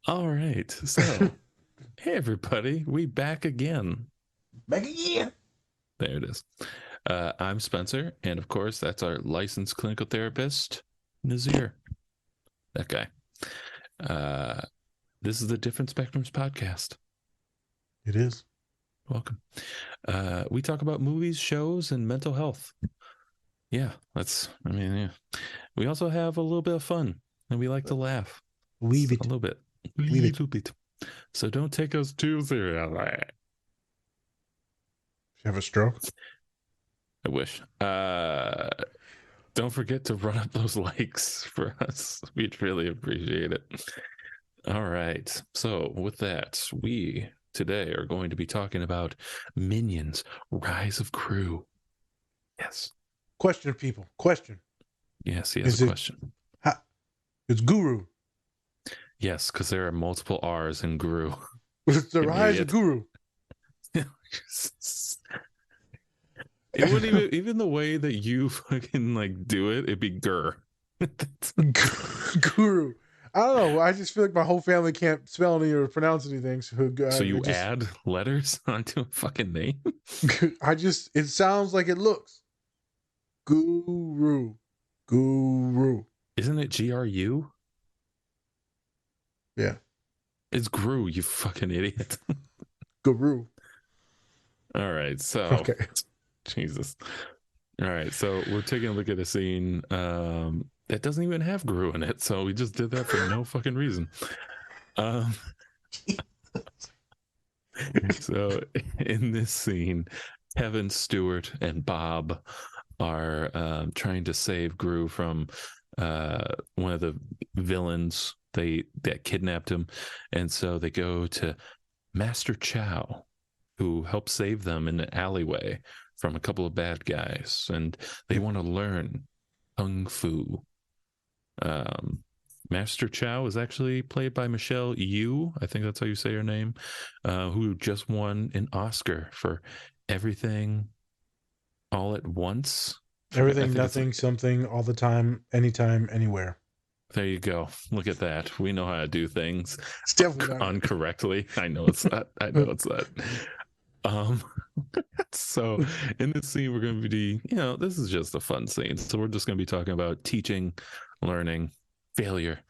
All right. So, hey, everybody. We back again. Back again. There it is. I'm Spencer. And of course, that's our licensed clinical therapist, Nazir. That guy. Uh, this is the Different Spectrums podcast. It is. Welcome. We talk about movies, shows, and mental health. Yeah, yeah. We also have a little bit of fun and we like to laugh. Leave it. A little bit. Leave it. Little bit. So don't take us too seriously. You have a stroke? I wish. Don't forget to run up those likes for us. We'd really appreciate it. All right. So with that, we today are going to be talking about Minions: Rise of Gru. Yes. Question, people. Question. Yes, he has a question. It's Guru. Yes, because there are multiple R's in Gru. It's the rise of Guru. It wouldn't even the way that you fucking like do it, it'd be Gur. Guru. I don't know. I just feel like my whole family can't spell any or pronounce anything. So you add letters onto a fucking name? It sounds like it looks. Guru. Guru. Isn't it GRU? Yeah. It's Gru, you fucking idiot. Guru. All right, so okay. Jesus. All right, so we're taking a look at a scene that doesn't even have Gru in it, so we just did that for no fucking reason. So in this scene, Kevin, Stewart, and Bob are trying to save Gru from one of the villains that kidnapped him, and so they go to Master Chow, who helps save them in an alleyway from a couple of bad guys, and they want to learn kung fu. Master Chow is actually played by Michelle Yeoh, I think that's how you say her name, who just won an Oscar for Everything All at Once. Everything, nothing, something, all the time, anytime, anywhere. There you go. Look at that. We know how to do things incorrectly. I know it's that. I know it's that. So in this scene, we're going to be, this is just a fun scene. So we're just going to be talking about teaching, learning, failure,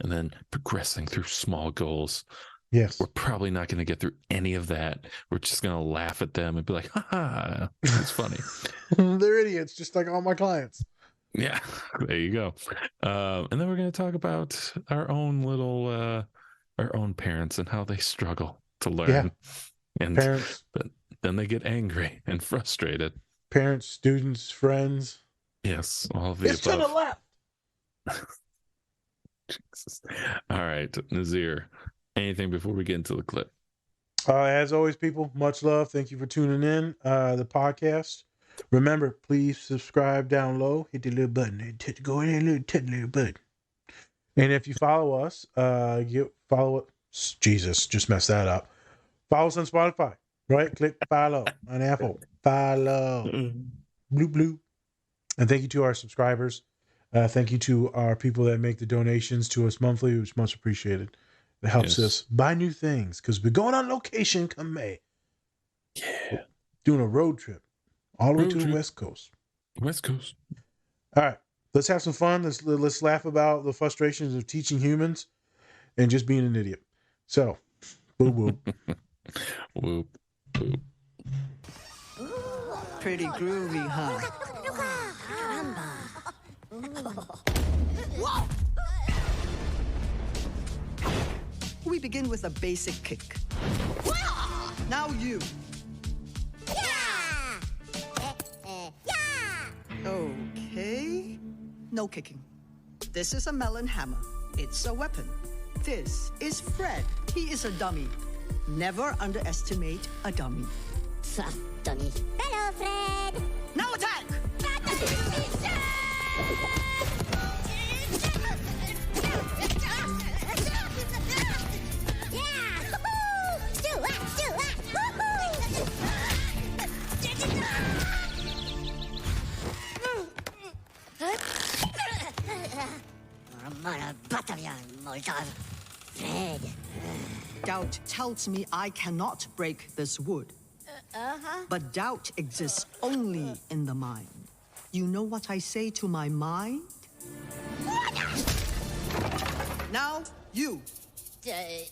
and then progressing through small goals. Yes. We're probably not going to get through any of that. We're just going to laugh at them and be like, haha, it's funny. They're idiots, just like all my clients. Yeah, there you go. And then we're going to talk about our own our own parents and how they struggle to learn. Yeah. And parents. But then they get angry and frustrated. Parents, students, friends. Yes, all of the above. It's to the left. Jesus. All right, Nazir, anything before we get into the clip? As always, people, much love. Thank you for tuning in the podcast. Remember, please subscribe down low. Hit the little button. Go in there and hit the little button. And if you follow us, follow it. Jesus, just messed that up. Follow us on Spotify. Right? Click follow on Apple. Follow. Bloop, bloop. And thank you to our subscribers. Thank you to our people that make the donations to us monthly. It's much appreciated. It helps us buy new things because we're going on location come May. Yeah. Doing a road trip all the way to the West Coast. West Coast. All right. Let's have some fun. Let's laugh about the frustrations of teaching humans and just being an idiot. So, whoop, whoop. Whoop, whoop. Pretty groovy, huh? We begin with a basic kick. Now you. Okay. No kicking. This is a melon hammer. It's a weapon. This is Fred. He is a dummy. Never underestimate a dummy. Dummy. Hello, Fred. Now attack! Moldov. Fred. Doubt tells me I cannot break this wood. But doubt exists only in the mind. You know what I say to my mind? Now, you. Kevin.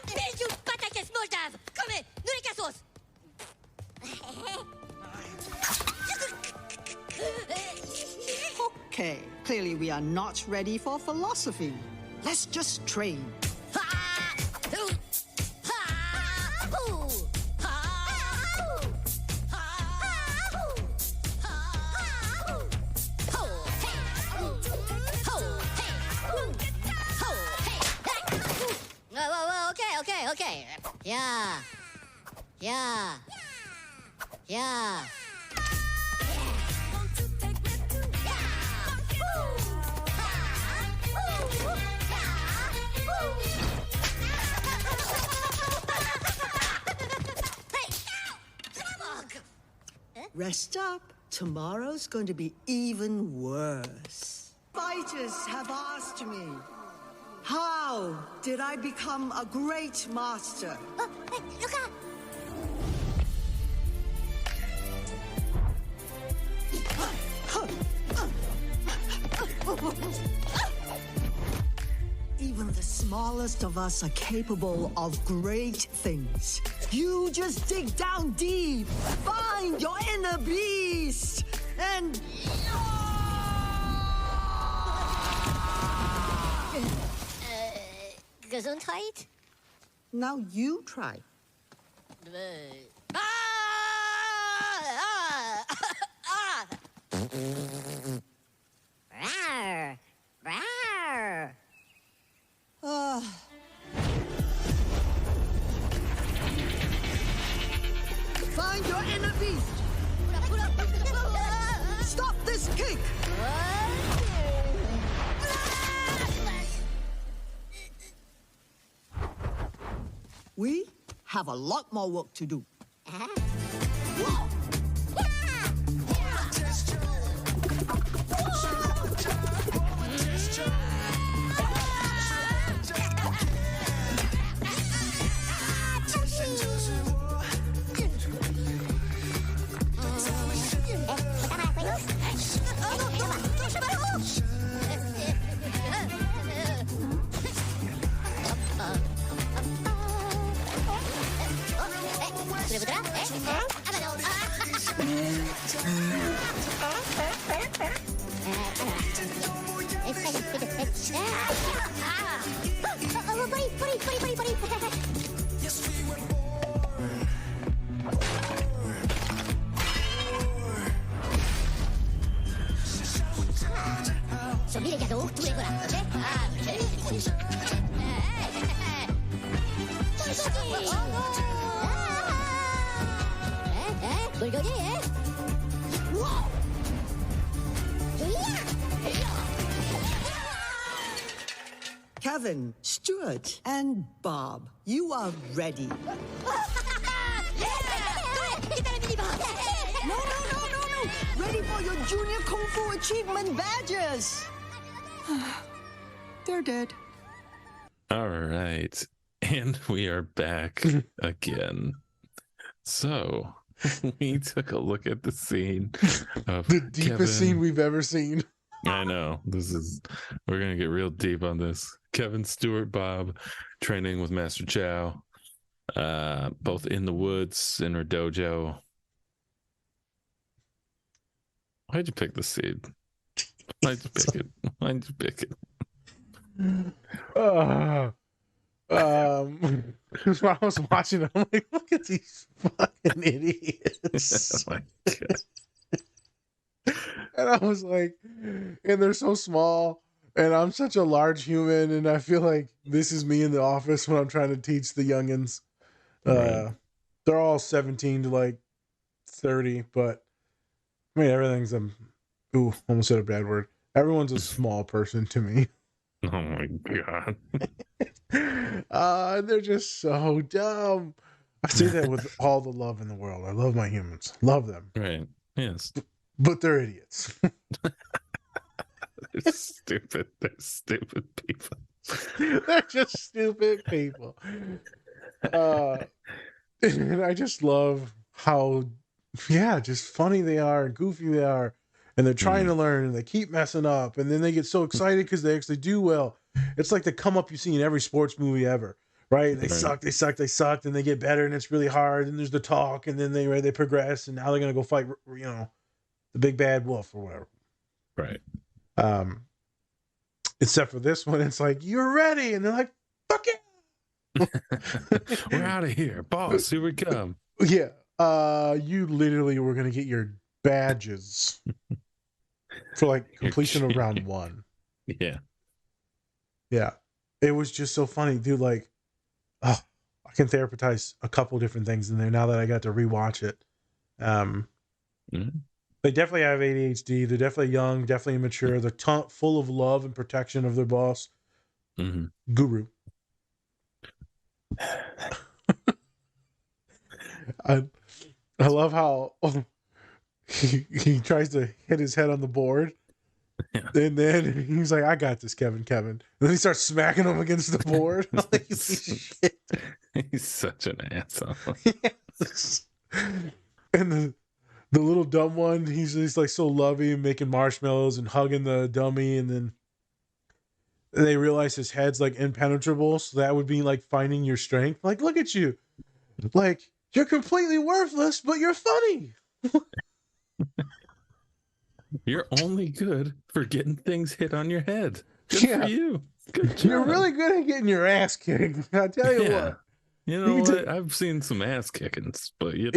Beijo, patates moldave! Come, nous les cassos! Okay, clearly we are not ready for philosophy. Let's just train. Okay. Yeah. Rest up. Tomorrow's going to be even worse. Fighters have asked me, how did I become a great master? Oh, hey, look out! Even the smallest of us are capable of great things. You just dig down deep, find your inner beast, and... Gesundheit? Now you try. Rawr. Find your inner beast. Stop this kick. We have a lot more work to do. Sono les cadeaux, tous les voilà, ok? Bulldoggy, eh? Kevin, Stuart, and Bob, you are ready. No. Ready for your Junior Kung Fu Achievement badges. They're dead. All right. And we are back again. So we took a look at the scene of The deepest scene we've ever seen. I know. We're going to get real deep on this. Kevin, Stuart, Bob training with Master Chow, both in the woods in her dojo. Why'd you pick the scene? Why'd you pick it? Why'd you pick it? When I was watching it, I'm like, look at these fucking idiots. Oh my God. And I was like, and they're so small, and I'm such a large human, and I feel like this is me in the office when I'm trying to teach the youngins. Right. They're all 17 to like 30, but I mean, everything's ooh, almost said a bad word. Everyone's a small person to me. Oh my god. They're just so dumb. I say that with all the love in the world. I love my humans. Love them. Right. Yes. But they're idiots. They're stupid. They're stupid people. They're just stupid people. And I just love how, yeah, just funny they are and goofy they are. And they're trying to learn and they keep messing up. And then they get so excited because they actually do well. It's like the come up you see in every sports movie ever, right? They sucked, and they get better and it's really hard. And there's the talk and then they progress and now they're going to go fight, the big bad wolf or whatever. Right. Except for this one, it's like, you're ready. And they're like, fuck it. We're out of here. Boss, here we come. Yeah. You literally were going to get your badges for like completion of round 1. Yeah. Yeah. It was just so funny, dude. Like, I can therapeutize a couple different things in there now that I got to rewatch it. They definitely have ADHD. They're definitely young, definitely immature. They're full of love and protection of their boss. Guru. I love how he tries to hit his head on the board. Yeah. And then he's like, I got this, Kevin. And then he starts smacking him against the board. Like, shit. He's such an asshole. Yes. And the little dumb one, he's like so loving, making marshmallows and hugging the dummy. And then they realize his head's like impenetrable. So that would be like finding your strength. Like, look at you. Like, you're completely worthless, but you're funny. You're only good for getting things hit on your head. Good for you. Good job. You're really good at getting your ass kicked. I tell you what. You know what? I've seen some ass kickings, but you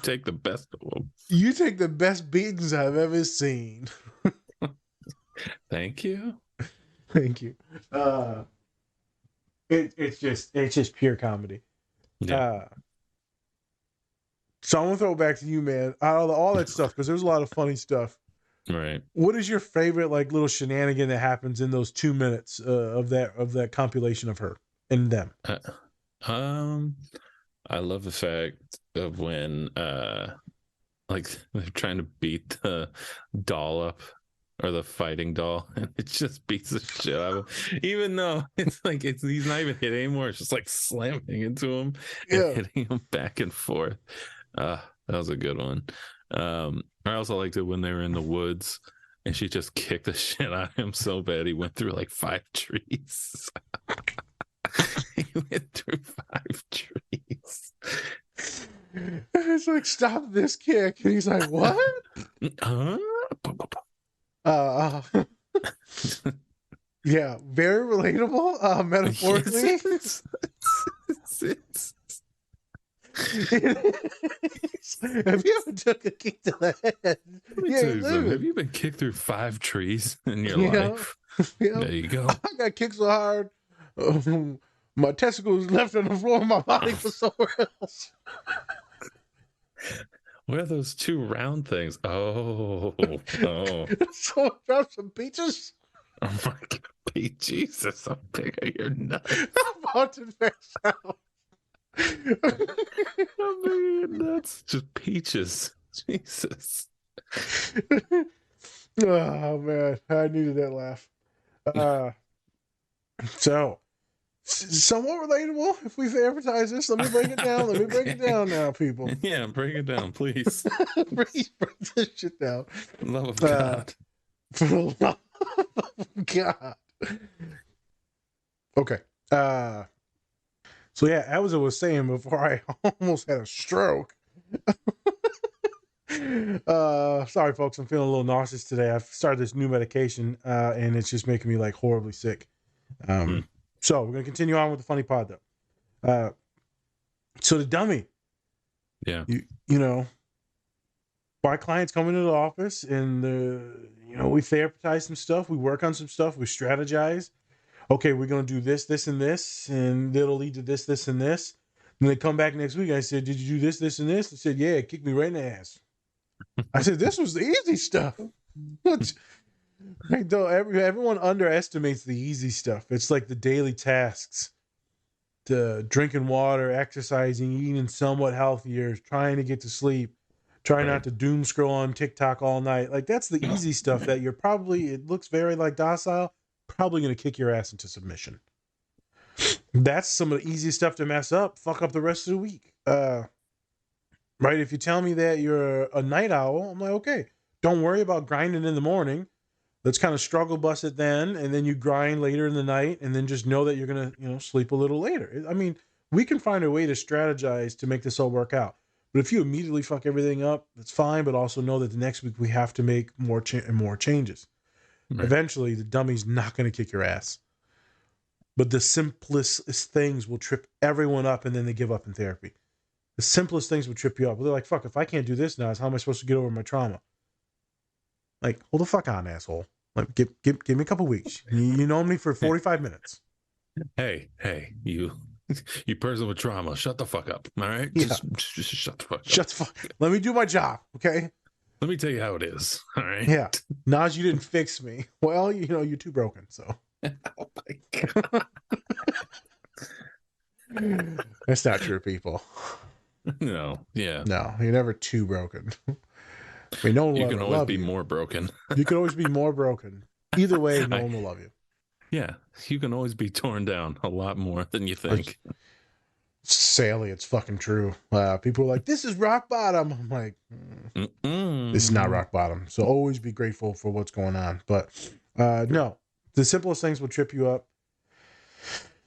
take the best of them. You take the best beatings I've ever seen. Thank you. Thank you. It's just pure comedy. Yeah. So I'm gonna throw it back to you, man. Out of all that stuff, because there's a lot of funny stuff. Right. What is your favorite like little shenanigan that happens in those 2 minutes of that compilation of her and them? I love the fact of when like they're trying to beat the doll up or the fighting doll and it just beats the shit out of him. Even though it's like he's not even hitting anymore, it's just like slamming into him and hitting him back and forth. That was a good one. I also liked it when they were in the woods and she just kicked the shit out of him so bad he went through like 5 trees. He went through 5 trees. It's like, stop this kick. And he's like, what? Yeah, very relatable, metaphorically. Have you ever took a kick to the head? Have you been kicked through 5 trees in your life? There you go. I got kicked so hard, my testicles left on the floor of my body for somewhere else. What are those 2 round things? Oh. So drop some peaches. Oh my God, Jesus! How big are your nuts? I'm about to pass out. How big are your nuts? Just peaches. Jesus. Oh man, I needed that laugh. So somewhat relatable. If we've advertised this, let me break it down. Let me break it down now, people. Yeah, break it down, please. Please break this shit down. Love of God. For the love of God. Okay. So yeah, as I was saying before, I almost had a stroke. Sorry, folks. I'm feeling a little nauseous today. I've started this new medication, and it's just making me like horribly sick. So we're gonna continue on with the funny pod though. So the dummy, yeah, you know, my clients come into the office and we therapize some stuff, we work on some stuff, we strategize. Okay, we're gonna do this, this, and this, and it'll lead to this, this, and this. And they come back next week. I said, "Did you do this, this, and this?" They said, "Yeah, it kicked me right in the ass." I said, "This was the easy stuff." Which, like, everyone underestimates the easy stuff. It's like the daily tasks, the drinking water, exercising, eating somewhat healthier, trying to get to sleep, trying Right. not to doom scroll on TikTok all night. Like that's the easy stuff that you're probably, it looks very like docile, probably going to kick your ass into submission. That's some of the easiest stuff to mess up, fuck up the rest of the week. Right? If you tell me that you're a night owl, I'm like, okay, don't worry about grinding in the morning. Let's kind of struggle bust it then, and then you grind later in the night, and then just know that you're gonna, sleep a little later. I mean, we can find a way to strategize to make this all work out. But if you immediately fuck everything up, that's fine. But also know that the next week we have to make more and more changes. Right. Eventually, the dummy's not going to kick your ass. But the simplest things will trip everyone up, and then they give up in therapy. The simplest things will trip you up. They're like, "Fuck! If I can't do this now, how am I supposed to get over my trauma?" Like, hold the fuck on, asshole. Like, give me a couple weeks. You know me for 45 minutes. Hey, you person with trauma, shut the fuck up. All right? Yeah. Just shut the fuck up. Shut the fuck. Let me do my job, okay? Let me tell you how it is. All right. Yeah. Naj, you didn't fix me. Well, you're too broken, so. Oh my God. That's not true, people. No, yeah. No, you're never too broken. I mean, no one will You can ever always love be you. more broken. You can always be more broken. Either way, no one will love you. Yeah, you can always be torn down a lot more than you think. Sally, it's fucking true. People are like, this is rock bottom. I'm like, this is not rock bottom. So always be grateful for what's going on. But no, the simplest things will trip you up.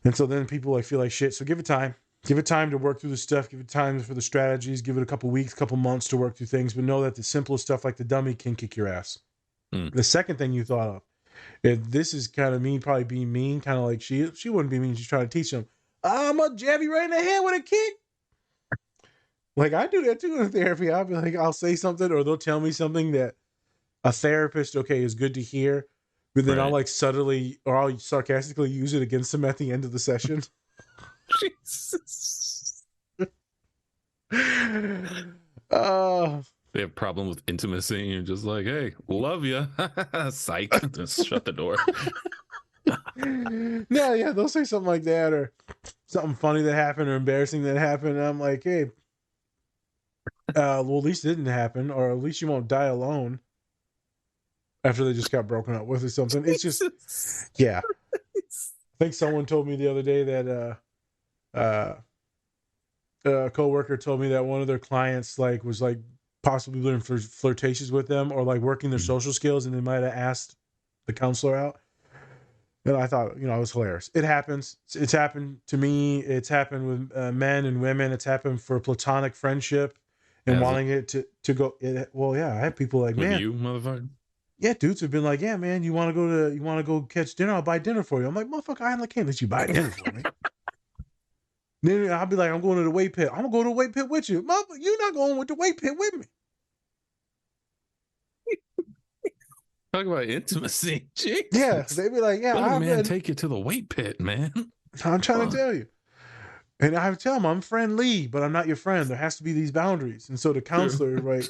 And so then people feel like shit. So give it time. Give it time to work through the stuff. Give it time for the strategies. Give it a couple weeks, couple months to work through things. But know that the simplest stuff like the dummy can kick your ass. The second thing you thought of, if this is kind of me, probably being mean, kind of like she wouldn't be mean. She's trying to teach them. I'm gonna jab you right in the head with a kick. Like I do that too in therapy. I'll be like, I'll say something, or they'll tell me something that a therapist, is good to hear, but then Right. I'll like subtly or I'll sarcastically use it against them at the end of the session. Jesus. They have problem with intimacy, and you're just like, hey, love you. Psych. Just shut the door. No, yeah, they'll say something like that, or something funny that happened or embarrassing that happened. And I'm like, hey, well, at least it didn't happen, or at least you won't die alone after they just got broken up with or something. It's just, yeah. I think someone told me the other day that a coworker told me that one of their clients was possibly being flirtatious with them or working their social skills, and they might have asked the counselor out. And I thought, it was hilarious. It happens. It's happened to me. It's happened with men and women. It's happened for platonic friendship and wanting it to go. Well, yeah, I have people like, With man, you, motherfucker. Yeah, dudes have been like, yeah, man, you want to go catch dinner? I'll buy dinner for you. I'm like, motherfucker, I can't let you buy dinner for me. Then I'll be like, I'm going to the weight pit. I'm gonna go to the weight pit with you. Motherfucker, you're not going with the weight pit with me. Talk about intimacy. Jesus. Yeah, they be like, yeah, Let a man take you to the weight pit, man. I'm trying to tell you. And I tell them I'm friendly, but I'm not your friend. There has to be these boundaries. And so the counselor, right,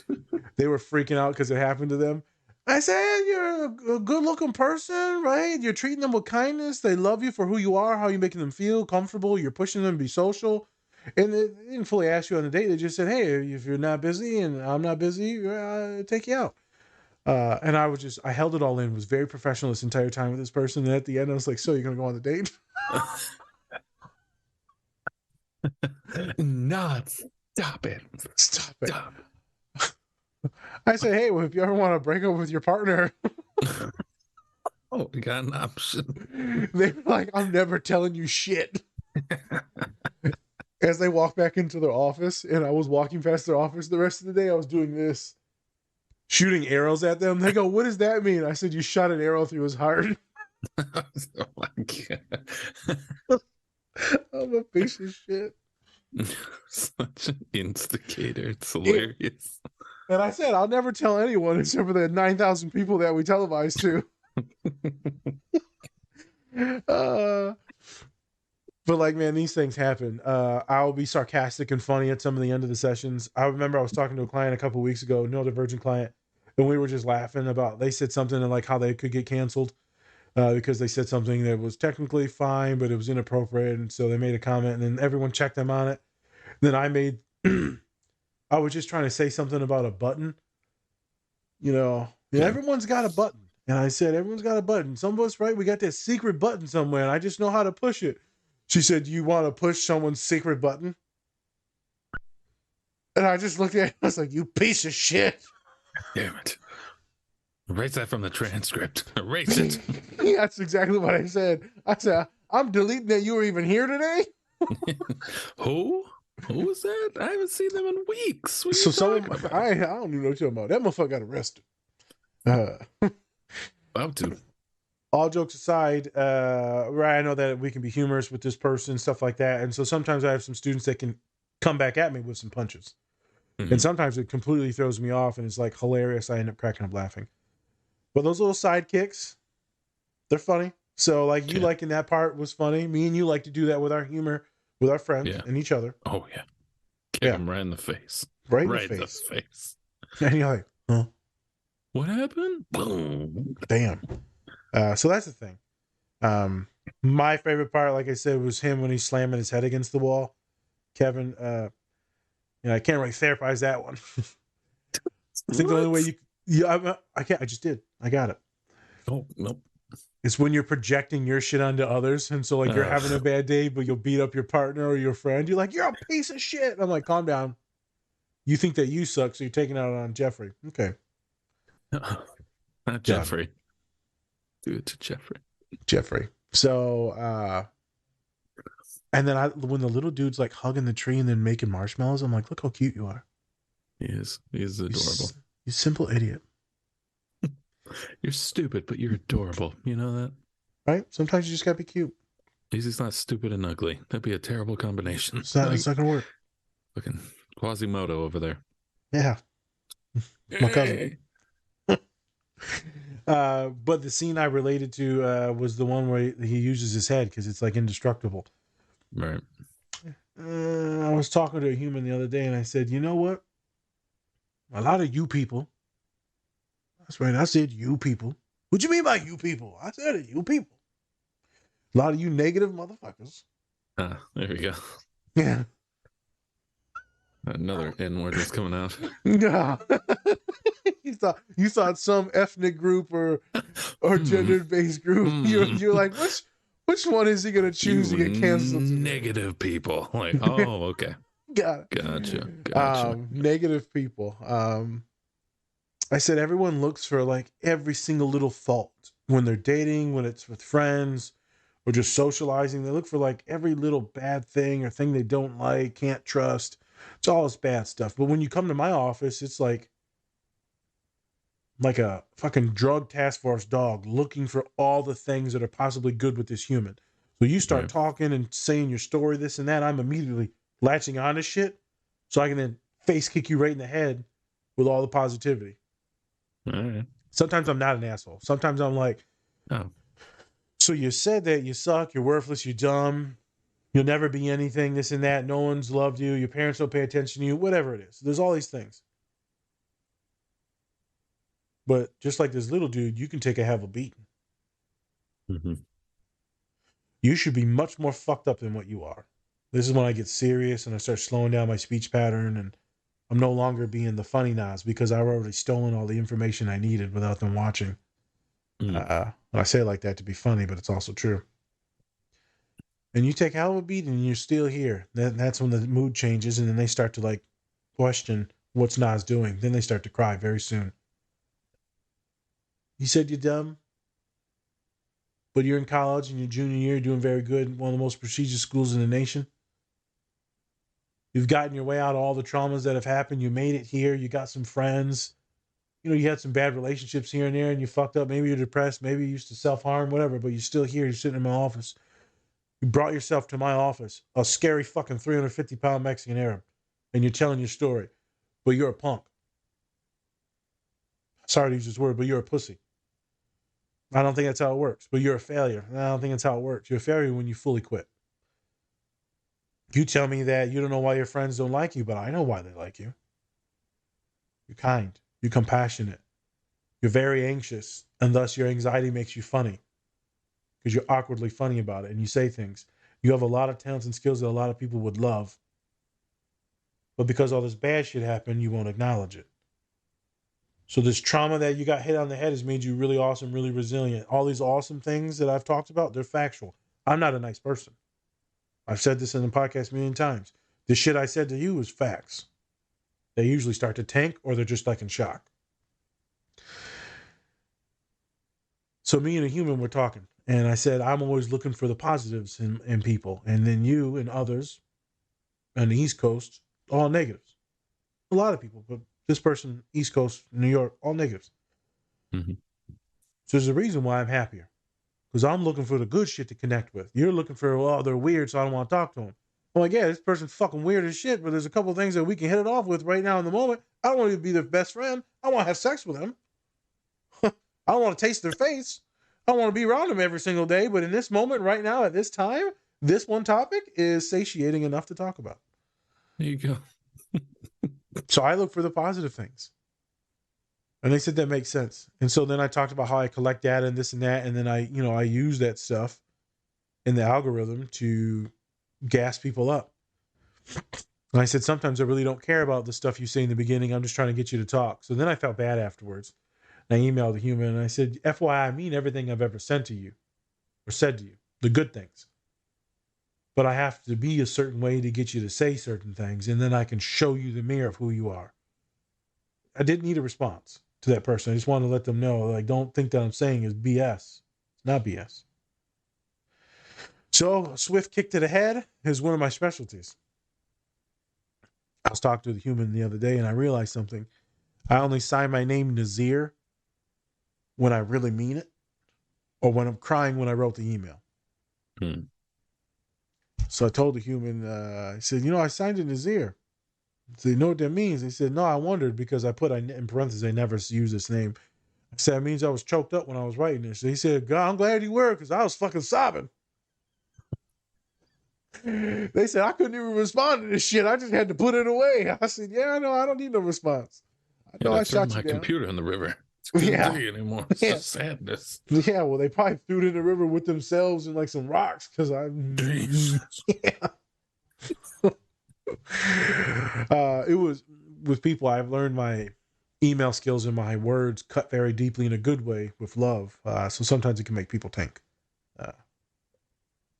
they were freaking out because it happened to them. I said, you're a good-looking person, right? You're treating them with kindness. They love you for who you are, how you're making them feel comfortable. You're pushing them to be social. And they didn't fully ask you on the date. They just said, hey, if you're not busy and I'm not busy, I'll take you out. And I held it all in, was very professional this entire time with this person. And at the end, I was like, so you're going to go on the date? Not. Stop it. Stop it. I said, hey, well, if you ever want to break up with your partner, Oh, we got an option. they were like, I'm never telling you shit. As they walked back into their office, and I was walking past their office the rest of the day, I was doing this, shooting arrows at them. They go, what does that mean? I said, you shot an arrow through his heart. Oh my God. I'm a piece of shit. Such an instigator. It's hilarious. And I said, I'll never tell anyone except for the 9,000 people that we televised to. But man, these things happen. I'll be sarcastic and funny at some of the end of the sessions. I remember I was talking to a client a couple of weeks ago, no divergent client, And we were just laughing about, they said something like how they could get canceled because they said something that was technically fine, but it was inappropriate. And so they made a comment, and then everyone checked them on it. Then I made, I was just trying to say something about a button. Yeah, everyone's got a button. And I said, everyone's got a button. Some of us, right? We got that secret button somewhere, and I just know how to push it. She said, you want to push someone's secret button? And I just looked at it. I was like, you piece of shit. Damn it. Erase that from the transcript. Erase it. That's exactly what I said. I said, I'm deleting that you were even here today. Who? Who was that? I haven't seen them in weeks. What are So you talking about? I don't even know what you're talking about. That motherfucker got arrested. About to. All jokes aside, right, I know that we can be humorous with this person, stuff like that. And so sometimes I have some students that can come back at me with some punches. And sometimes it completely throws me off and it's like hilarious. I end up cracking up laughing. But those little sidekicks, they're funny. So like you liking that part was funny. Me and you like to do that with our humor, with our friends and each other. Oh, yeah. Kick him right in the face. Right in the face. And you're like, huh? What happened? Boom. Damn. So that's the thing. My favorite part, like I said, was him when he's slamming his head against the wall. Kevin, I can't really therapize that one. I think the only way I can't. I just did. I got it. Oh, nope. It's when you're projecting your shit onto others, and so like you're having a bad day, but you'll beat up your partner or your friend. You're like, you're a piece of shit. I'm like, calm down. You think that you suck, so you're taking it out on Jeffrey. Okay. Not Jeffrey. Do it to Jeffrey. Jeffrey. So, and then when the little dude's like hugging the tree and then making marshmallows, I'm like, look how cute you are. He is. He is adorable. You simple idiot. You're stupid, but you're adorable. You know that? Right? Sometimes you just gotta be cute. He's not stupid and ugly. That'd be a terrible combination. It's not gonna work. Fucking Quasimodo over there. Yeah. My cousin. But the scene I related to was the one where he uses his head because it's like indestructible. Right. I was talking to a human the other day and I said, you know what? A lot of you people. That's right. I said you people. What you mean by you people? I said it, you people. A lot of you negative motherfuckers. There we go. Yeah. Another N word is coming out. Yeah. you thought some ethnic group or gender-based group. You're like, which one is he gonna choose to get canceled? Negative people. Like, oh, okay. Got it. Gotcha. Negative people. I said everyone looks for like every single little fault when they're dating, when it's with friends, or just socializing. They look for like every little bad thing or thing they don't like, can't trust. It's all this bad stuff. But when you come to my office, it's like a fucking drug task force dog looking for all the things that are possibly good with this human. So you start talking and saying your story, this and that. I'm immediately latching on to shit so I can then face kick you right in the head with all the positivity. All right. Sometimes I'm not an asshole. Sometimes I'm like, oh, so you said that you suck, you're worthless, you're dumb, you'll never be anything, this and that. No one's loved you. Your parents don't pay attention to you, whatever it is. There's all these things. But just like this little dude, you can take a hell of a beating. Mm-hmm. You should be much more fucked up than what you are. This is when I get serious and I start slowing down my speech pattern and I'm no longer being the funny Nas because I've already stolen all the information I needed without them watching. And I say it like that to be funny, but it's also true. And you take a hell of a beat and you're still here. That's when the mood changes and then they start to like question what's Nas doing. Then they start to cry very soon. You said you're dumb, but you're in college and your junior year, doing very good in one of the most prestigious schools in the nation. You've gotten your way out of all the traumas that have happened. You made it here. You got some friends. You had some bad relationships here and there and you fucked up. Maybe you're depressed. Maybe you used to self-harm, whatever, but you're still here. You're sitting in my office. You brought yourself to my office, a scary fucking 350-pound Mexican Arab, and you're telling your story, but you're a punk. Sorry to use this word, but you're a pussy. I don't think that's how it works, but you're a failure. I don't think that's how it works. You're a failure when you fully quit. You tell me that you don't know why your friends don't like you, but I know why they like you. You're kind. You're compassionate. You're very anxious, and thus your anxiety makes you funny because you're awkwardly funny about it and you say things. You have a lot of talents and skills that a lot of people would love. But because all this bad shit happened, you won't acknowledge it. So this trauma that you got hit on the head has made you really awesome, really resilient. All these awesome things that I've talked about, they're factual. I'm not a nice person. I've said this in the podcast a million times. The shit I said to you is facts. They usually start to tank or they're just like in shock. So me and a human were talking. And I said, I'm always looking for the positives in people. And then you and others on the East Coast, all negatives. A lot of people, but this person, East Coast, New York, all negatives. Mm-hmm. So there's a reason why I'm happier. Because I'm looking for the good shit to connect with. You're looking for, well, they're weird, so I don't want to talk to them. I'm like, yeah, this person's fucking weird as shit, but there's a couple of things that we can hit it off with right now in the moment. I don't want to be their best friend. I want to have sex with them. I don't want to taste their face. I don't want to be around them every single day. But in this moment, right now, at this time, this one topic is satiating enough to talk about. There you go. So I look for the positive things. And they said that makes sense. And so then I talked about how I collect data and this and that. And then I use that stuff in the algorithm to gas people up. And I said, sometimes I really don't care about the stuff you say in the beginning. I'm just trying to get you to talk. So then I felt bad afterwards. And I emailed the human and I said, FYI, I mean everything I've ever sent to you or said to you, the good things. But I have to be a certain way to get you to say certain things. And then I can show you the mirror of who you are. I didn't need a response to that person. I just wanted to let them know, like, don't think that I'm saying is BS. It's not BS. So a swift kick to the head is one of my specialties. I was talking to the human the other day and I realized something. I only sign my name Nazir when I really mean it or when I'm crying when I wrote the email. So I told the human, I said, I signed it Nazir. So you know what that means? He said, no, I wondered because I put in parentheses, I never use this name. I said, it means I was choked up when I was writing this. So he said, God, I'm glad you were because I was fucking sobbing. They said, I couldn't even respond to this shit. I just had to put it away. I said, yeah, no, I don't need no response. I know I shot my you down. computer in the river. It's not anymore. It's just sadness. Yeah, well, they probably threw it in the river with themselves and like some rocks because it was with people. I've learned my email skills and my words cut very deeply in a good way with love. So sometimes it can make people tank.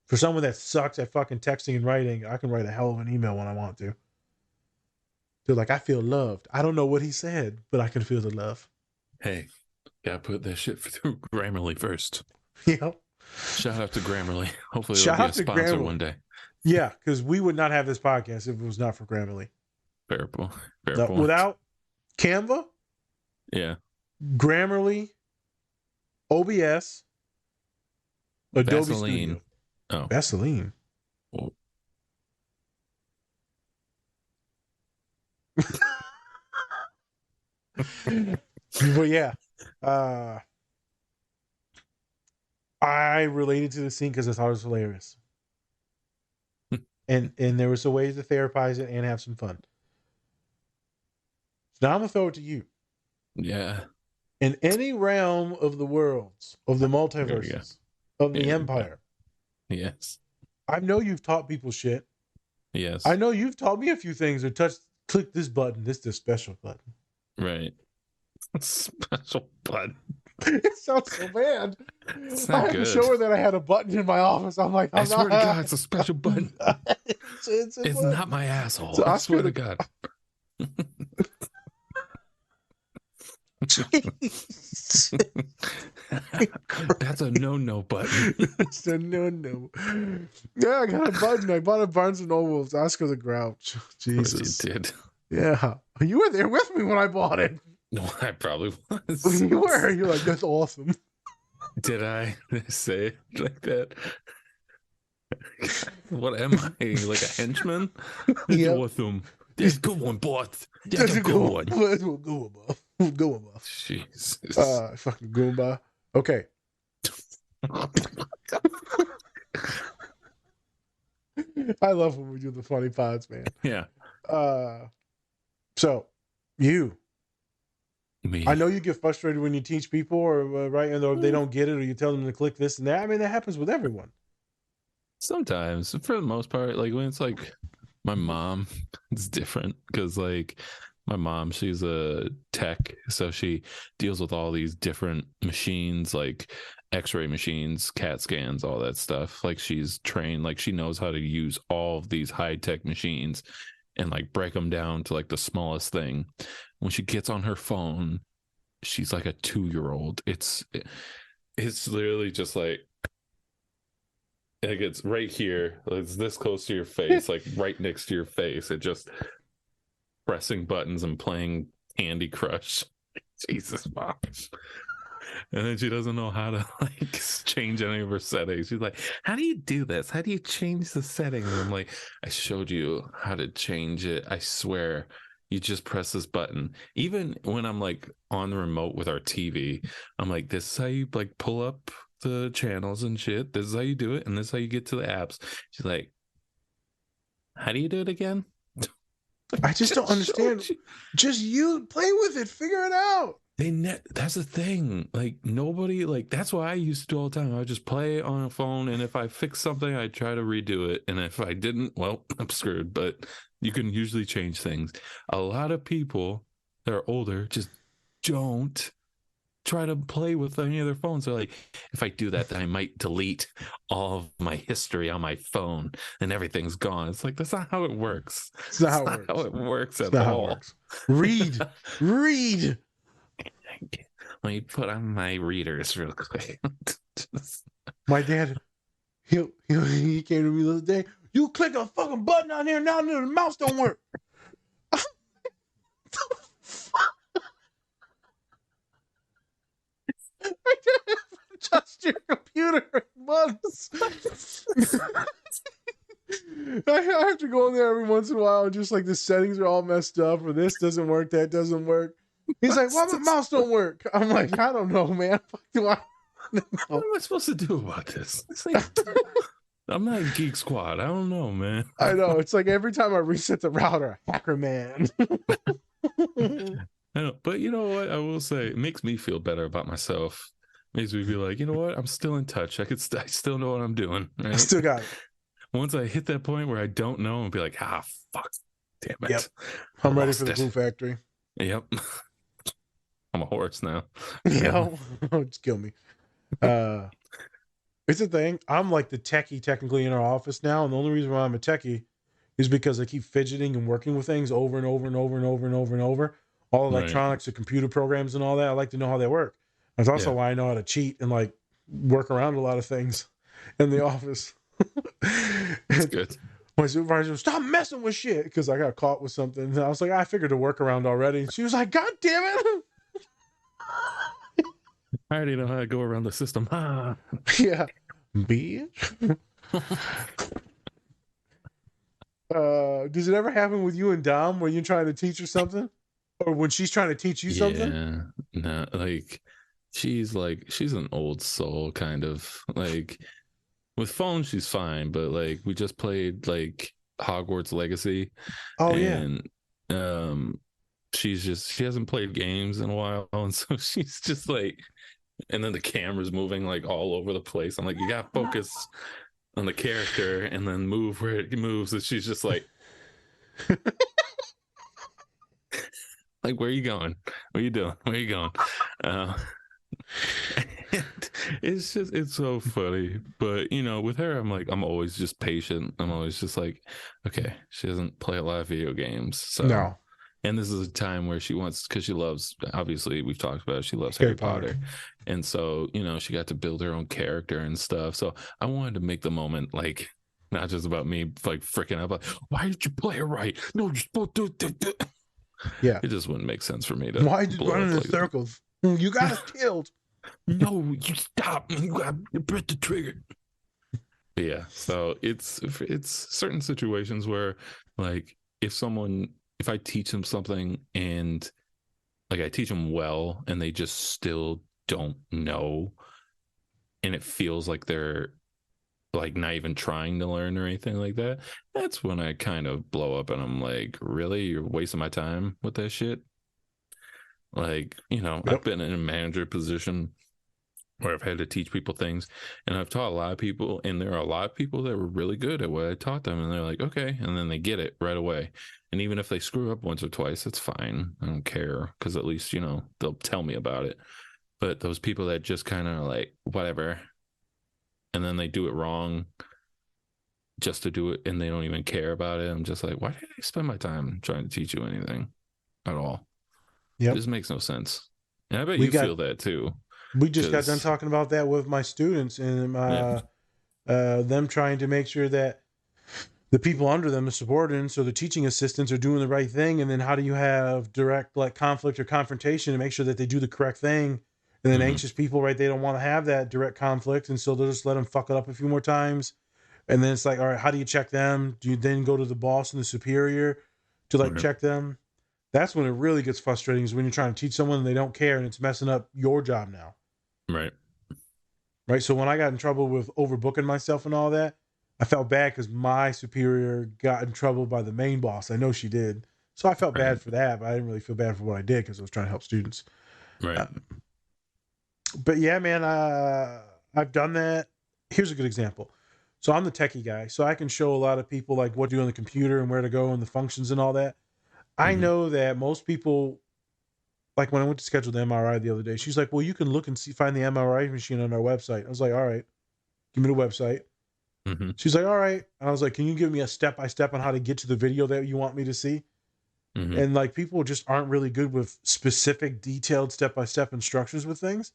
For someone that sucks at fucking texting and writing, I can write a hell of an email when I want to. They're like, I feel loved. I don't know what he said, but I can feel the love. Hey, gotta put that shit through Grammarly first. Yeah. Shout out to Grammarly. Hopefully Shout they'll be out a to sponsor Grammarly. one day. Yeah, because we would not have this podcast if it was not for Grammarly. Fair point. Without Canva, yeah, Grammarly, OBS, Adobe Vaseline. Studio. Oh, Vaseline. Oh. But yeah, I related to the scene because I thought it was hilarious, and there was a way to therapize it and have some fun. So now I'm gonna throw it to you. Yeah. In any realm of the worlds, of the multiverses, of the empire, yes, I know you've taught people shit. Yes, I know you've taught me a few things. Or click this button. This is the special button. Right. Special button. It sounds so bad. It's I not had to good. show her that I had a button in my office. I'm like, I swear to God, it's a special button. It's It's not my asshole. So I swear to God. That's a no button. It's a no. Yeah, I got a button. I bought a Barnes and Noble. It's Oscar the Grouch. Jesus. You did. Yeah. You were there with me when I bought it. No, I probably was. You were. You're like, that's awesome. Did I say it like that? What am I? Like a henchman? Yeah. Awesome. That's a good one, boss. That's a good one. Go above. Jesus. Fucking Goomba. Okay. I love when we do the funny pods, man. Yeah. So, you Me. I know you get frustrated when you teach people, or right, and or they Mm, don't get it, or you tell them to click this and that. I mean, that happens with everyone. Sometimes, for the most part, like when it's like my mom, it's different because like my mom, she's a tech, so she deals with all these different machines, like X-ray machines, CAT scans, all that stuff. Like she's trained, like she knows how to use all of these high-tech machines and like break them down to like the smallest thing. When she gets on her phone, she's like a 2-year-old. It's literally just like it's right here. It's this close to your face, like right next to your face. It just pressing buttons and playing Candy Crush. Jesus, mom. And then she doesn't know how to like change any of her settings. She's like, "How do you do this? How do you change the settings?" And I'm like, "I showed you how to change it. I swear." You just press this button. Even when I'm like on the remote with our TV, I'm like, "This is how you like pull up the channels and shit. This is how you do it, and this is how you get to the apps." She's like, "How do you do it again?" I just don't Just understand. showed you. Just you play with it, figure it out. That's the thing. Like nobody like that's what I used to do all the time. I would just play on a phone, and if I fix something, I try to redo it. And if I didn't, well, I'm screwed. But you can usually change things. A lot of people that are older just don't try to play with any of their phones. They're like, if I do that, then I might delete all of my history on my phone and everything's gone. It's like that's not how it works. It's not It's how it not how works. it works It's at not how it all. works. Read, read. Let me put on my readers real quick. Just- My dad, he came to me the other day. You click a fucking button on here now, the mouse don't work. Just your computer months. I have to go in there every once in a while and just like the settings are all messed up, or this doesn't work, that doesn't work. He's like, "Why my mouse don't work?" I'm like, "I don't know, man. Fuck do I What know?" am I supposed to do about this? It's like, I'm not Geek Squad. I don't know, man. I know. It's like every time I reset the router, hacker man. I know, but you know what? I will say it makes me feel better about myself. Makes me be like, you know what? I'm still in touch. I still know what I'm doing. I Right? still got it. Once I hit that point where I don't know, and be like, fuck, damn it. Yep. I I'm ready lost for the it. glue factory. Yep. I'm a horse now. Yeah, just kill me. It's a thing. I'm like the techie technically in our office now, and the only reason why I'm a techie is because I keep fidgeting and working with things over and over and over and over and over and over. All Right. electronics, the computer programs, and all that. I like to know how they work. That's also Yeah. why I know how to cheat and like work around a lot of things in the office. That's And good. my supervisor was, "Stop messing with shit," because I got caught with something. And I was like, "I figured a workaround already." And she was like, "God damn it." I already know how to go around the system. Yeah. Bitch. Does it ever happen with you and Dom when you're trying to teach her something? Or when she's trying to teach you something? Yeah. No, like she's an old soul kind of. Like with phones she's fine, but like we just played like Hogwarts Legacy, Oh yeah. and um she hasn't played games in a while, and so she's just like, and then the camera's moving like all over the place. I'm like, you gotta focus on the character and then move where it moves. And she's just like, where are you going? What are you doing? Where are you going? Uh, it's so funny. But you know, with her, I'm always just patient. I'm always just like, okay, she doesn't play a lot of video games, so. No. And this is a time where she wants, because she loves, obviously we've talked about it, she loves Harry Harry Potter. And so, you know, she got to build her own character and stuff. So I wanted to make the moment like not just about me like freaking out, like, why did you play it right? No, you're supposed to do. Yeah. It just wouldn't make sense for me to Why did blow running up in like circles? You got us killed. that. No, you stop. You got to press the trigger. Yeah. So it's certain situations where like if I teach them something and like I teach them well and they just still don't know, and it feels like they're like not even trying to learn or anything like that, that's when I kind of blow up and I'm like, really, you're wasting my time with that shit. Like, I've Yep. been in a manager position where I've had to teach people things, and I've taught a lot of people, and there are a lot of people that were really good at what I taught them, and they're like, okay, and then they get it right away. And even if they screw up once or twice, it's fine. I don't care, because at least they'll tell me about it. But those people that just kind of like whatever, and then they do it wrong just to do it, and they don't even care about it. I'm just like, why did I spend my time trying to teach you anything at all? Yep. This makes no sense. And I bet We you got feel that too, we just got done because talking about that with my students and yeah, them trying to make sure that the people under them, the subordinates or the teaching assistants, are doing the right thing. And then how do you have direct like conflict or confrontation to make sure that they do the correct thing? And then mm-hmm, anxious people, right? They don't want to have that direct conflict, and so they'll just let them fuck it up a few more times. And then it's like, all right, how do you check them? Do you then go to the boss and the superior to like right, check them? That's when it really gets frustrating, is when you're trying to teach someone and they don't care and it's messing up your job now. right, Right. So when I got in trouble with overbooking myself and all that, I felt bad because my superior got in trouble by the main boss. I know she did. So I felt right, bad for that, but I didn't really feel bad for what I did because I was trying to help students. right, Um, but yeah, man, I've done that. Here's a good example. So I'm the techie guy, so I can show a lot of people like what to do on the computer and where to go and the functions and all that. I mm-hmm, know that most people, like when I went to schedule the MRI the other day, she's like, "Well, you can look and see find the MRI machine on our website." I was like, "All right, give me the website." mm-hmm, She's like, "All right," and I was like, "Can you give me a step by step on how to get to the video that you want me to see?" mm-hmm, And like people just aren't really good with specific, detailed step by step instructions with things.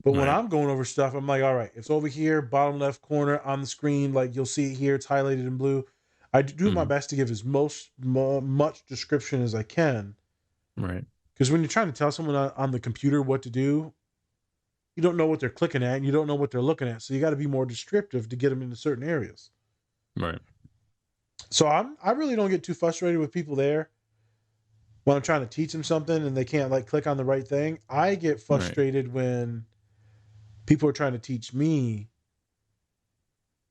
But when right, I'm going over stuff, I'm like, all right, it's over here, bottom left corner on the screen. Like you'll see it here, it's highlighted in blue. I do my mm-hmm, best to give as much description as I can. right, Because when you're trying to tell someone on the computer what to do, you don't know what they're clicking at and you don't know what they're looking at. So you got to be more descriptive to get them into certain areas. right, So I really don't get too frustrated with people there when I'm trying to teach them something and they can't like click on the right thing. I get right, frustrated when people are trying to teach me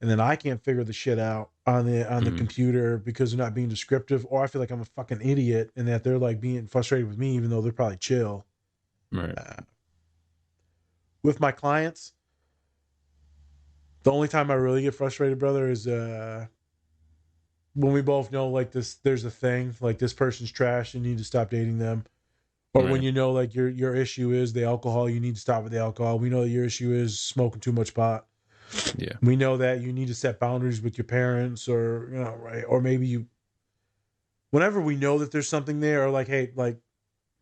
and then I can't figure the shit out on the mm-hmm, computer because they're not being descriptive, or I feel like I'm a fucking idiot and that they're like being frustrated with me even though they're probably chill. right, Uh, with my clients, the only time I really get frustrated, brother, is when we both know like this there's a thing, like this person's trash, you need to stop dating them. Or when right, you know like your issue is the alcohol, you need to stop with the alcohol. We know that your issue is smoking too much pot. yeah, We know that you need to set boundaries with your parents, or right, or maybe you, whenever we know that there's something there, or like, hey, like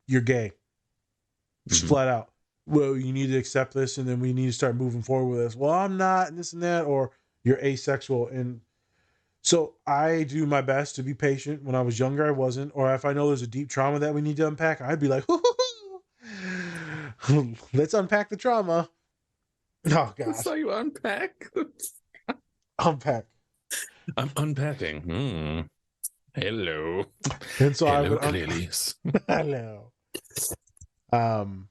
you're gay, just mm-hmm, flat out. Well, you need to accept this, and then we need to start moving forward with this. Well, I'm not, and this and that, or you're asexual, and so I do my best to be patient. When I was younger, I wasn't, or if I know there's a deep trauma that we need to unpack, I'd be like, let's unpack the trauma. Oh God, so you unpack. unpack. I'm unpacking. Hello. And so I Hello, would Clelius. hello. Um,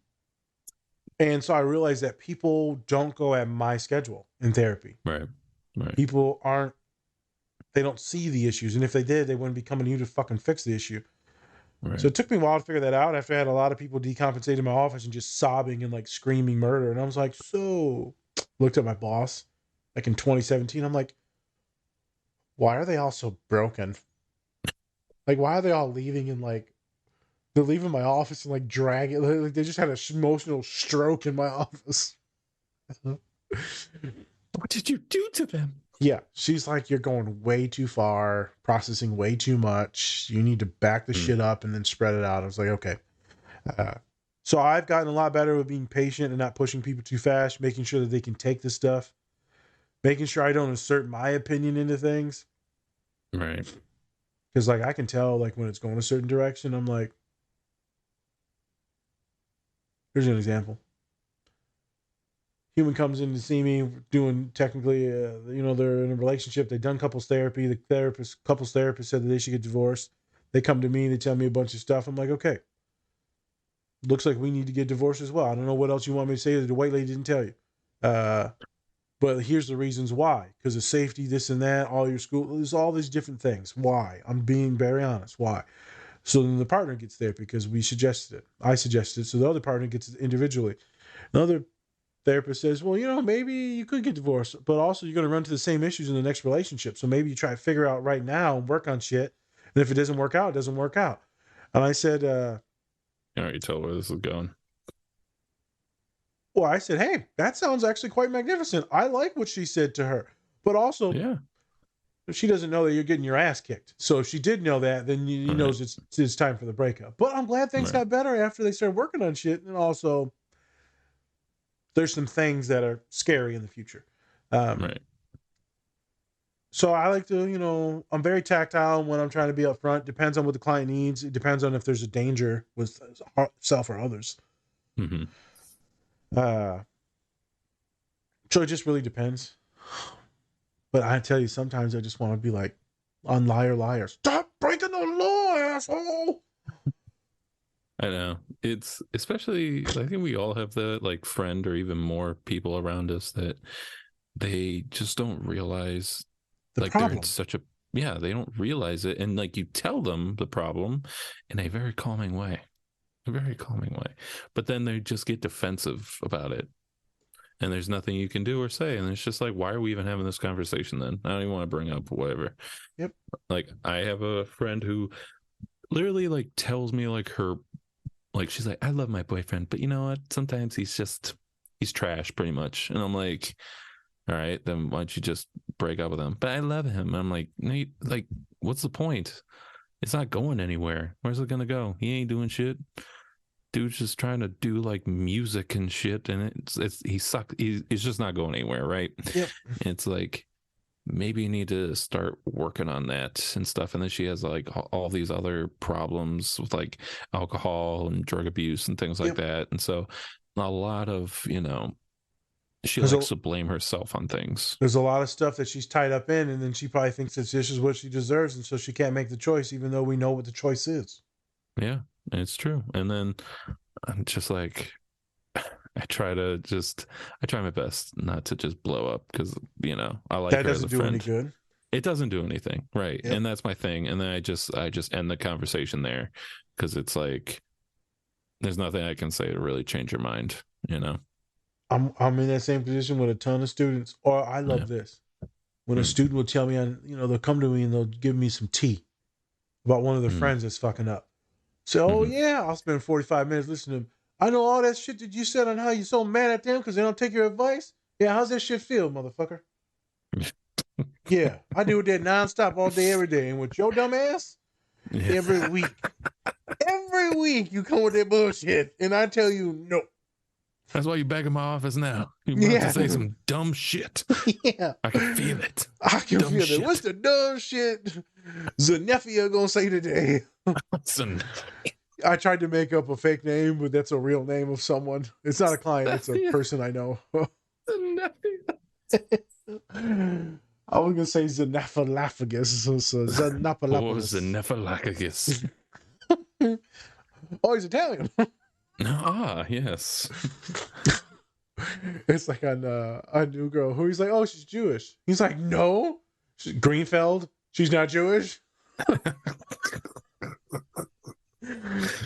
and so I realized that people don't go at my schedule in therapy. Right, right, People aren't, they don't see the issues. And if they did, they wouldn't be coming to you to fucking fix the issue. right, So it took me a while to figure that out after I had a lot of people decompensate in my office and just sobbing and like screaming murder. And I was like, so looked at my boss like in 2017. I'm like, why are they all so broken? Like, why are they all leaving and like, they're leaving my office and like dragging, like they just had an emotional stroke in my office. what did you do to them? Yeah, she's like, you're going way too far, processing way too much. You need to back the Mm, shit up and then spread it out. I was like, okay. Uh, so I've gotten a lot better with being patient and not pushing people too fast, making sure that they can take the stuff, making sure I don't insert my opinion into things. right, Because like I can tell like when it's going a certain direction, I'm like, here's an example. Human comes in to see me doing technically, they're in a relationship. They've done couples therapy. The couples therapist said that they should get divorced. They come to me, they tell me a bunch of stuff. I'm like, okay, looks like we need to get divorced as well. I don't know what else you want me to say that the white lady didn't tell you. Uh, but here's the reasons why. Because of safety, this and that, all your school, there's all these different things. Why? I'm being very honest. Why? So then the partner gets therapy because we suggested it. I suggested it. So the other partner gets it individually. Another therapist says, well, maybe you could get divorced, but also you're going to run into the same issues in the next relationship. So maybe you try to figure out right now and work on shit. And if it doesn't work out, it doesn't work out. And I said, You already told where this is going. well, I said, hey, that sounds actually quite magnificent. I like what she said to her. But also, Yeah. she doesn't know that you're getting your ass kicked. So if she did know that, then he knows it's time for the breakup. But I'm glad things got better after they started working on shit. And also, there's some things that are scary in the future. Right. So I like to, I'm very tactile when I'm trying to be upfront. Depends on what the client needs. It depends on if there's a danger with self or others. Mm-hmm. So it just really depends. But I tell you, sometimes I just want to be like, on Liar Liar, stop breaking the law, asshole. I know. It's especially, I think we all have the like friend or even more people around us that they just don't realize The like problem. they're in such a, they don't realize it. And like you tell them the problem in a very calming way, but then they just get defensive about it. And there's nothing you can do or say. And it's just like, why are we even having this conversation then? I don't even want to bring up whatever. Yep. Like I have a friend who literally like tells me like she's like, I love my boyfriend, but you know what? Sometimes he's trash pretty much. And I'm like, all right, then why don't you just break up with him? But I love him. And I'm like, no, like, what's the point? It's not going anywhere. Where's it going to go? He ain't doing shit. Dude's just trying to do like music and shit, and he sucks. He's just not going anywhere, right? Yep. It's like maybe you need to start working on that and stuff. And then she has like all these other problems with like alcohol and drug abuse and things like that. And so a lot of she likes to blame herself on things. There's a lot of stuff that she's tied up in, and then she probably thinks that this is what she deserves, and so she can't make the choice, even though we know what the choice is. Yeah, it's true. And then I'm just like, I try my best not to just blow up because, I like that her doesn't as a do friend. Any good. It doesn't do anything. Right. Yep. And that's my thing. And then I just end the conversation there because it's like, there's nothing I can say to really change your mind, I'm in that same position with a ton of students. Or I love this. When a student will tell me, they'll come to me and they'll give me some tea about one of their friends that's fucking up. So, I'll spend 45 minutes listening to them. I know all that shit that you said on how you're so mad at them because they don't take your advice. Yeah, how's that shit feel, motherfucker? Yeah, I do that nonstop all day, every day. And with your dumb ass, every week you come with that bullshit. And I tell you, no. That's why you back in my office now. You're about to say some dumb shit. Yeah. I can feel it. I can feel it. What's the dumb shit Zaneffia gonna say today? I tried to make up a fake name, but that's a real name of someone. It's not a client, it's a person I know. I was gonna say Xenophilaphagus. Xenophilaphagus. Oh, he's Italian. Yes. It's like on a new girl who he's like, oh, she's Jewish. He's like, no, she's Greenfeld. She's not Jewish.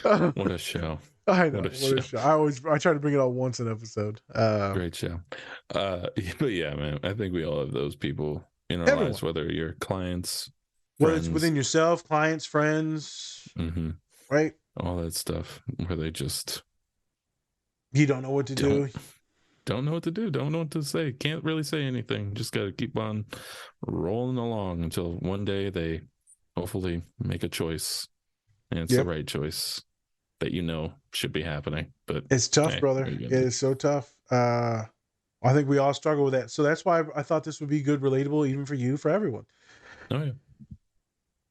What a show! I know. What a show! I try to bring it out once an episode. Great show. But yeah, man, I think we all have those people in our lives, whether you're clients, whether it's within yourself, clients, friends, right? All that stuff where they just you don't know what to do. Don't know what to do. Don't know what to say. Can't really say anything. Just got to keep on rolling along until one day they hopefully make a choice. And it's the right choice that should be happening. But it's tough, brother. It is so tough. I think we all struggle with that. So that's why I thought this would be good, relatable, even for you, for everyone. Oh, yeah.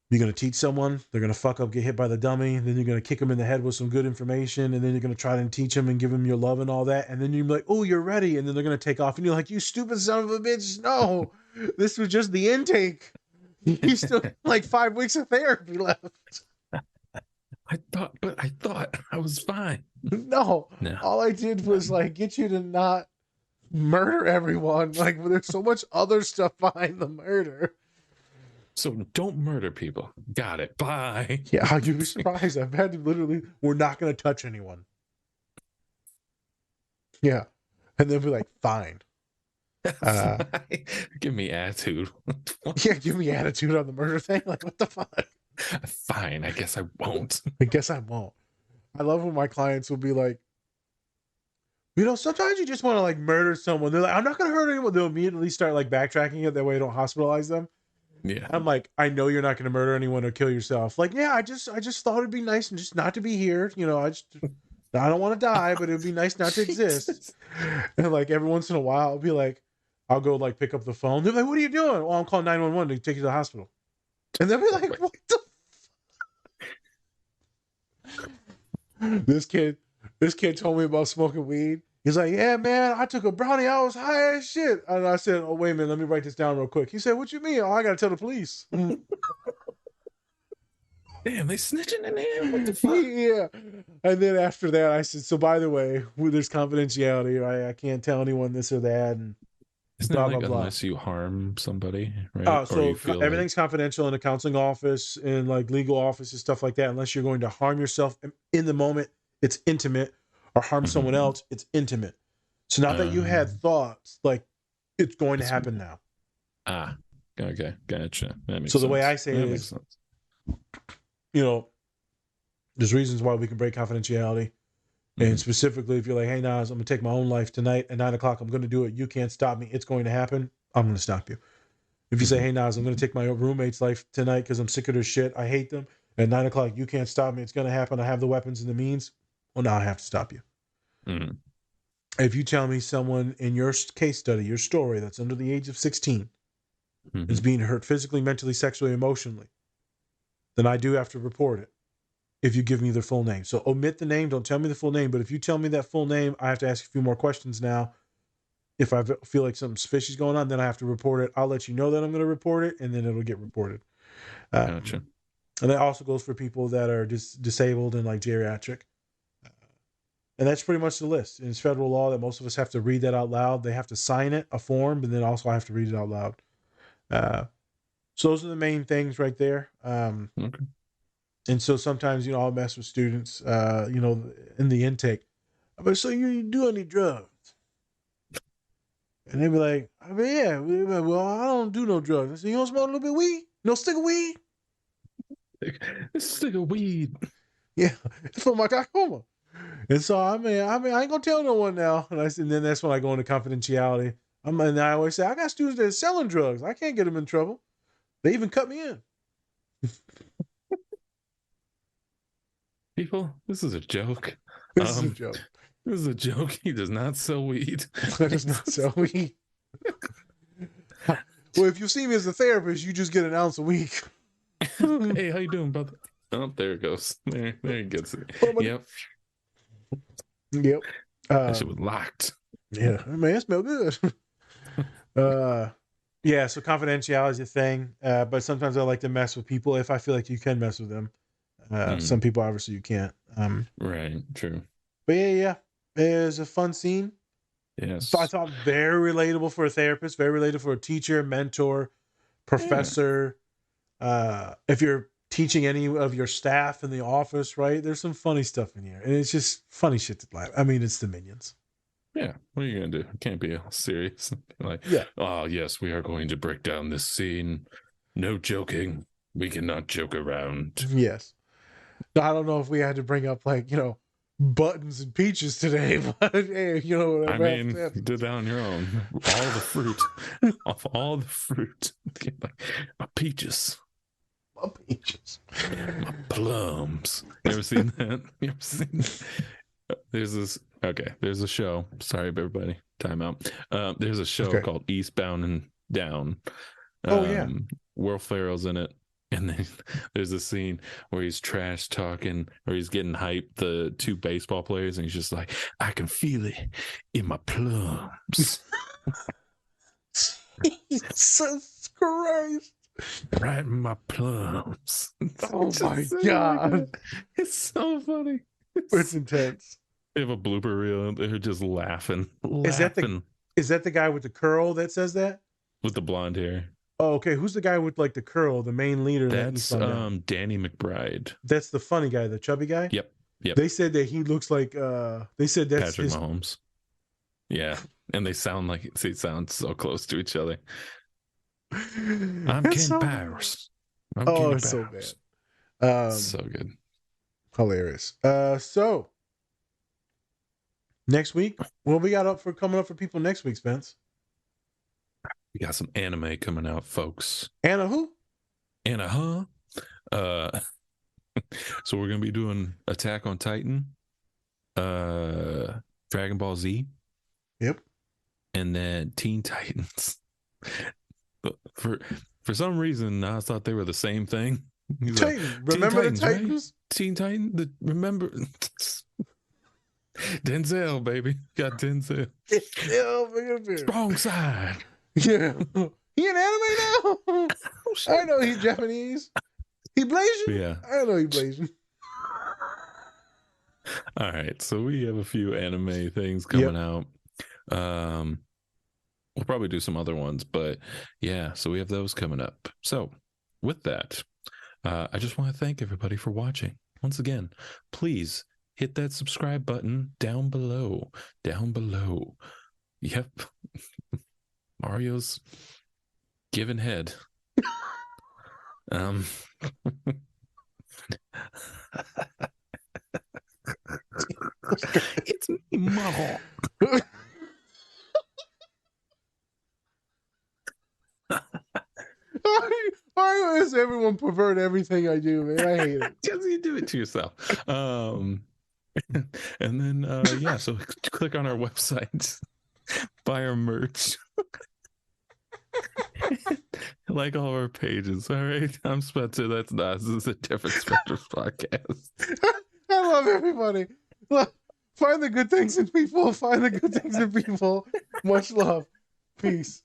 You're going to teach someone, they're going to fuck up, get hit by the dummy, then you're going to kick them in the head with some good information, and then you're going to try and teach them and give them your love and all that, and then you're like, oh, you're ready, and then they're going to take off, and you're like, you stupid son of a bitch, no, this was just the intake. You still like 5 weeks of therapy left. I thought I was fine. No, all I did was like get you to not murder everyone. Like there's so much other stuff behind the murder. So don't murder people. Got it. Bye. Yeah, you'd be surprised. I've had to literally, we're not going to touch anyone. Yeah. And they'll be like, fine. Give me attitude. Yeah, give me attitude on the murder thing. Like, what the fuck? Fine. I guess I won't. I guess I won't. I love when my clients will be like, sometimes you just want to like murder someone. They're like, I'm not going to hurt anyone. They'll immediately start like backtracking it. That way I don't hospitalize them. Yeah. I'm like, I know you're not going to murder anyone or kill yourself. Like, yeah, I just thought it'd be nice and just not to be here. I don't want to die, but it'd be nice not to exist. And like every once in a while, I'll be like, I'll go like pick up the phone. They're like, what are you doing? Well, I'm calling 911 to take you to the hospital. And they'll be like, what the this kid told me about smoking weed. He's like, yeah, man, I took a brownie. I was high as shit. And I said, oh, wait a minute. Let me write this down real quick. He said, what you mean? Oh, I got to tell the police. Damn, they snitching in there? What the fuck? Yeah. And then after that, I said, so by the way, there's confidentiality. Right? I can't tell anyone this or that. And Isn't blah, it like blah, blah. unless you harm somebody, right? So you feel everything's confidential in the counseling office and like legal office and stuff like that. Unless you're going to harm yourself in the moment, it's intimate, or harm someone else, it's intimate. So now that you had thoughts, like it's going to happen now. Okay, gotcha. That makes So the sense. way I say it is, there's reasons why we can break confidentiality. And specifically, if you're like, hey, Nas, I'm going to take my own life tonight at 9:00, I'm going to do it. You can't stop me. It's going to happen. I'm going to stop you. If you say, hey, Nas, I'm going to take my roommate's life tonight because I'm sick of their shit. I hate them. At 9:00, you can't stop me. It's going to happen. I have the weapons and the means. Well, now I have to stop you. Mm-hmm. If you tell me someone in your case study, your story, that's under the age of 16 is being hurt physically, mentally, sexually, emotionally, then I do have to report it if you give me their full name. So omit the name. Don't tell me the full name. But if you tell me that full name, I have to ask a few more questions now. If I feel like something fishy is going on, then I have to report it. I'll let you know that I'm going to report it, and then it'll get reported. Gotcha. And that also goes for people that are disabled and like geriatric. And that's pretty much the list. And it's federal law that most of us have to read that out loud. They have to sign it, a form, and then also I have to read it out loud. So those are the main things right there. Okay. And so sometimes, I'll mess with students, in the intake. But so you do any drugs? And they be like, yeah, well, I don't do no drugs. I said, you don't smoke a little bit of weed? No stick of weed? Stick of weed. Yeah, it's for my glaucoma. And so I mean, I ain't gonna tell no one now. And then that's when I go into confidentiality. And I always say, I got students that are selling drugs. I can't get them in trouble. They even cut me in. People, this is a joke. This is a joke. This is a joke. He does not sell weed. That does not sell weed. Well, if you see me as a therapist, you just get an ounce a week. Hey, how you doing, brother? Oh, there it goes. There he gets it. Yep. Yep. That shit was locked. Yeah, man, it smell good. Yeah, so confidentiality is a thing, but sometimes I like to mess with people if I feel like you can mess with them. Some people obviously you can't. Right, true. But yeah, it was a fun scene. Yes. So I thought very relatable for a therapist, very relatable for a teacher, mentor, professor. If you're teaching any of your staff in the office, right? There's some funny stuff in here, and it's just funny shit to laugh. I mean, it's the Minions. Yeah, what are you gonna do? You can't be all serious. Like, yeah. Oh yes, we are going to break down this scene. No joking. We cannot joke around. Yes. Now, I don't know if we had to bring up buttons and peaches today, but hey, whatever. I mean, you did that on your own. All the fruit, off all the fruit. My peaches. My peaches. My plums. You ever seen that? You ever seen that? There's this. Okay, there's a show. Sorry, everybody. Time out. There's a show called Eastbound and Down. Will Ferrell's in it. And then there's a scene where he's trash talking or he's getting hyped, the two baseball players, and he's just like, I can feel it in my plums. Jesus Christ. Right in my plums. Oh my God. It's so funny. It's intense. They have a blooper reel and they're just laughing. Is that the guy with the curl that says that? With the blonde hair. Oh, okay. Who's the guy with like the curl, the main leader that That's found out? Danny McBride. That's the funny guy, the chubby guy. Yep. They said that he looks like they said that's Patrick his Mahomes. Yeah. And they sound so close to each other. I'm That's Ken so Powers. I'm Oh, Ken it's so Powers. bad. So good. Hilarious. So next week, what we got coming up for people next week, Spence? We got some anime coming out, folks. Anna who? Anna, huh? So we're gonna be doing Attack on Titan, Dragon Ball Z, Yep. and then Teen Titans. But for some reason, I thought they were the same thing. He's like, Titan. Remember the Titans? Right? Teen Titan. Remember Denzel, baby. Got Denzel. Strong side. Yeah. He in anime now? I know he's Japanese. He Blasian? Yeah. I know he Blasian. All right. So we have a few anime things coming out. We'll probably do some other ones, but yeah, so we have those coming up. So with that, I just want to thank everybody for watching. Once again, please hit that subscribe button down below. Down below. Yep. Mario's giving head. It's me, Mario. Why does everyone pervert everything I do, man? I hate it. Just you do it to yourself. And then yeah, so click on our website, buy our merch, like all our pages. All right, I'm Spencer. That's Nas. This is a different Spectrum podcast. I love everybody. Look, find the good things in people. Find the good things in people. Much love. Peace.